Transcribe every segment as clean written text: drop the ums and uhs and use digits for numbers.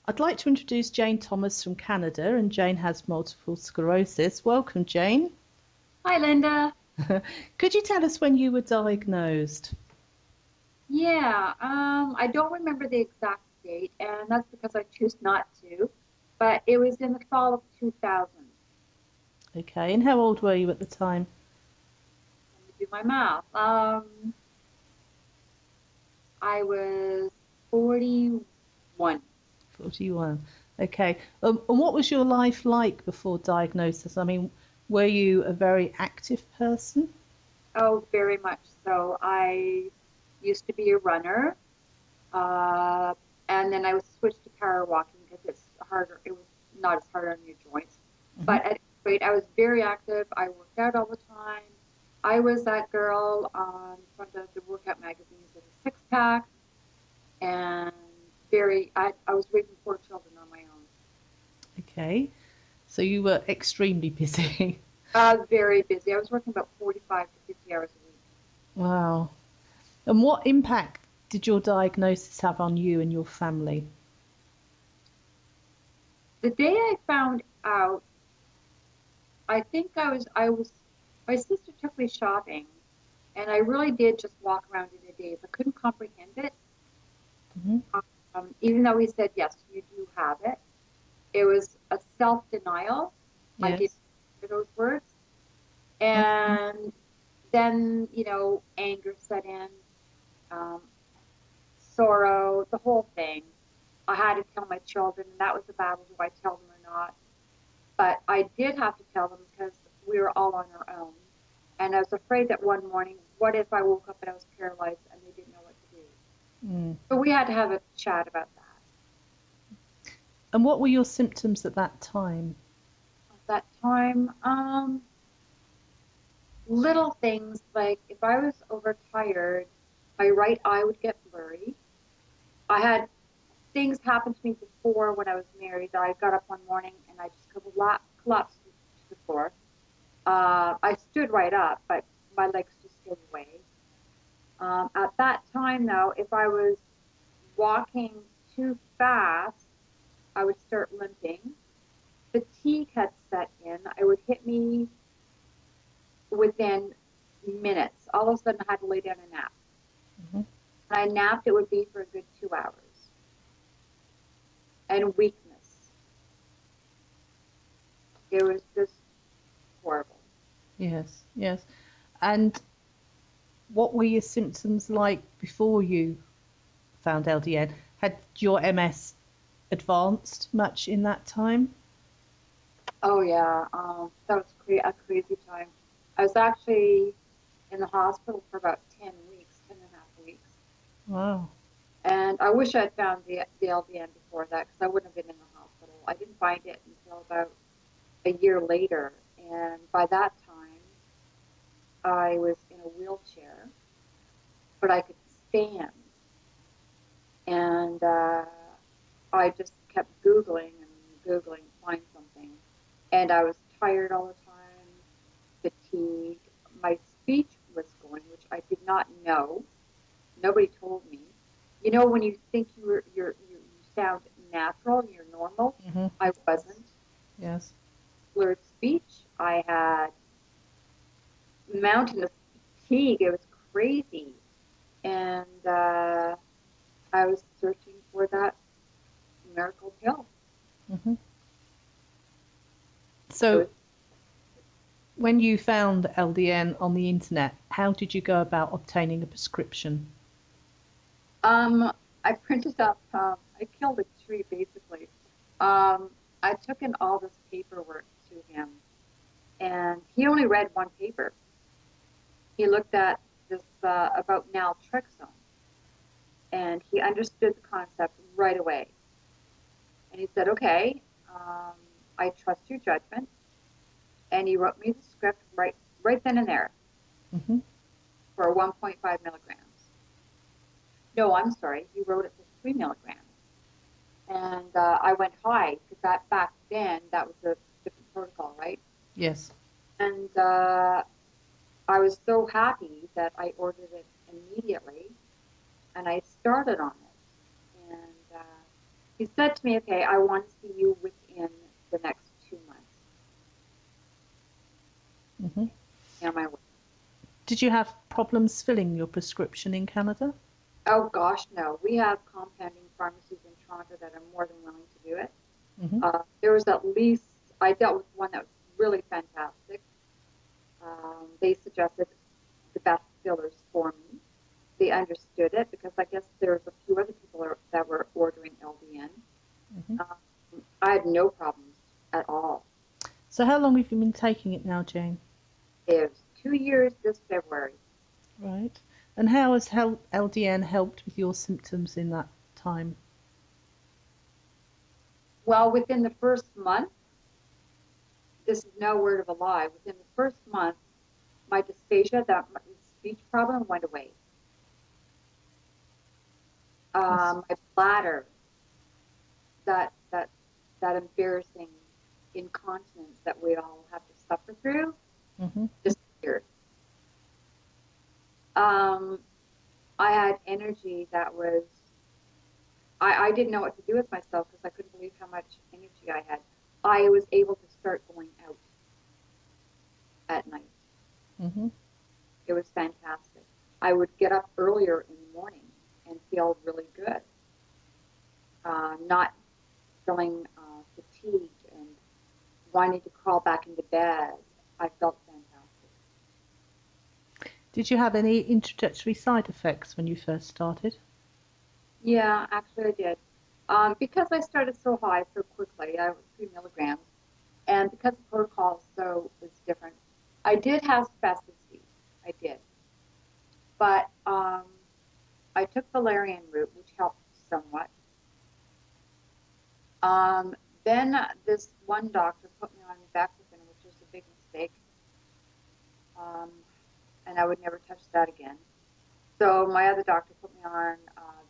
I'd like to introduce Jayne Thomas from Canada, and Jayne has multiple sclerosis. Welcome, Jayne. Hi, Linda. Could you tell us when you were diagnosed? Yeah, I don't remember the exact date, and that's because I choose not to, but it was in the fall of 2000. Okay, and how old were you at the time? Let me do my math. I was 41. 41. Okay, and what was your life like before diagnosis? I mean, were you a very active person? Oh, very much so. I used to be a runner, uh, and then I was switched to power walking because it's harder. It was not as hard on your joints. Hmm. But at any rate, I was very active. I worked out all the time. I was that girl on front of the workout magazines with a six pack and I was raising four children on my own. Okay, so you were extremely busy. Very busy. I was working about 45 to 50 hours a week. Wow. And what impact did your diagnosis have on you and your family? The day I found out, I think my sister took me shopping and I really did just walk around in a daze. I couldn't comprehend it. Hmm. Even though he said, yes, you do have it. It was a self-denial. I didn't Yes. hear those words. Mhm. And then, anger set in, um, sorrow, the whole thing. I had to tell my children, and that was the battle. Do I tell them or not? But I did have to tell them because we were all on our own. And I was afraid that one morning, what if I woke up and I was paralyzed and they didn't know what to do? Mm. So we had to have a chat about that. And what were your symptoms at that time? At that time, little things like if I was overtired, my right eye would get blurry. I had things happen to me before when I was married that I got up one morning and I just collapsed to the floor. I stood right up, but my legs just gave way. At that time, though, if I was walking too fast, I would start limping. Fatigue had set in. It would hit me within minutes. All of a sudden, I had to lay down and nap. Hmm. When I napped, it would be for a good 2 hours. And weakness. It was just horrible. Yes, yes. And what were your symptoms like before you found LDN? Had your MS advanced much in that time? Oh yeah, that was a crazy time. I was actually in the hospital for about 10 weeks, 10 and a half weeks. Wow. And I wish I'd found the LDN before that because I wouldn't have been in the hospital. I didn't find it until about a year later. And by that time, I was in a wheelchair, but I could stand. And I just kept Googling and Googling to find something. And I was tired all the time, fatigued. My speech was going, which I did not know. Nobody told me. You know, when you think you sound natural, you're normal. Hmm. I wasn't. Yes. Slurred speech. I had mountain of fatigue. It was crazy, and I was searching for that miracle pill. Hmm. It So was. when you found LDN on the internet, how did you go about obtaining a prescription? I printed up. I killed a tree basically. Um, I took in all this paperwork to him, and he only read one paper. He looked at this about naltrexone, and he understood the concept right away. And he said, "Okay, um, I trust your judgment." And he wrote me the script right then and there Hmm. for 1.5 milligrams. No, I'm sorry, he wrote it for 3 milligrams. And I went high because that back then that was a different protocol, right? Yes. And I was so happy that I ordered it immediately, and I started on it. And He said to me, okay, I want to see you within the next 2 months. Hmm. On my way. Did you have problems filling your prescription in Canada? Oh gosh, no. We have compounding pharmacies in Toronto that are more than willing to do it. Hmm. There was at least, I dealt with one that was really fantastic. They suggested the best fillers for me. They understood it because I guess there's a few other people that were ordering LDN. Hmm. I had no problems at all. So how long have you been taking it now, Jayne? It was 2 years this February. Right. And how has LDN helped with your symptoms in that time? Well, within the first month, this is no word of a lie, within the first month, my dysphagia, that my speech problem went away. Yes. My bladder, that that that embarrassing incontinence that we all have to suffer through, Hmm. disappeared. Um, I had energy that was, I didn't know what to do with myself because I couldn't believe how much energy I had. I was able to start going out at night. Hmm. It was fantastic. I would get up earlier in the morning and feel really good, not feeling fatigued and wanting to crawl back into bed. I felt fantastic. Did you have any introductory side effects when you first started? Yeah, actually I did. Because I started so high so quickly, I was 3 milligrams, and because the protocol is different, I did have spasticity. I did, but I took valerian root, which helped somewhat. Um, then this one doctor put me on Baclofen, which was a big mistake, um, and I would never touch that again. So my other doctor put me on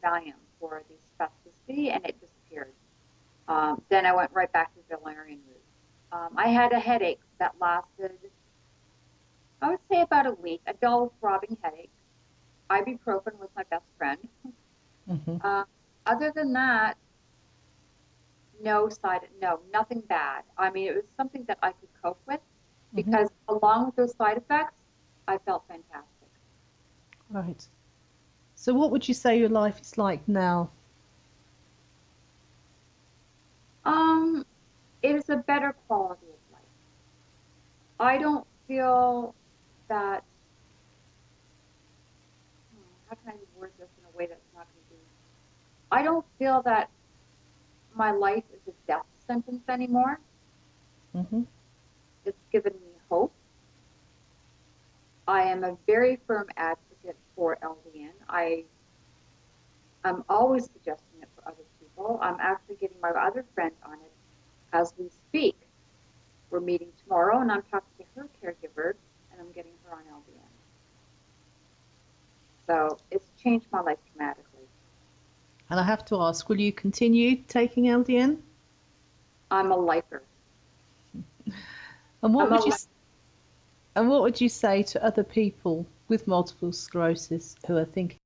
Valium for the spasticity, and it disappeared. Then I went right back to valerian root. I had a headache that lasted, I would say, about a week, a dull throbbing headache. Ibuprofen was my best friend. Hmm. Uh, Other than that, no, nothing bad. I mean, it was something that I could cope with Hmm. because along with those side effects, I felt fantastic. Right. So what would you say your life is like now? Um, it is a better quality of life. I don't feel that, how can I word this in a way that's not going to be, I don't feel that my life is a death sentence anymore. Hmm. It's given me hope. I am a very firm advocate for LDN. I'm always suggesting it for other people. I'm actually getting my other friend on it as we speak. We're meeting tomorrow, and I'm talking to her caregiver, and I'm getting her on LDN. So it's changed my life dramatically. And I have to ask, will you continue taking LDN? I'm a lifer. And what I'm a would you lifer. and what would you say to other people with multiple sclerosis who are thinking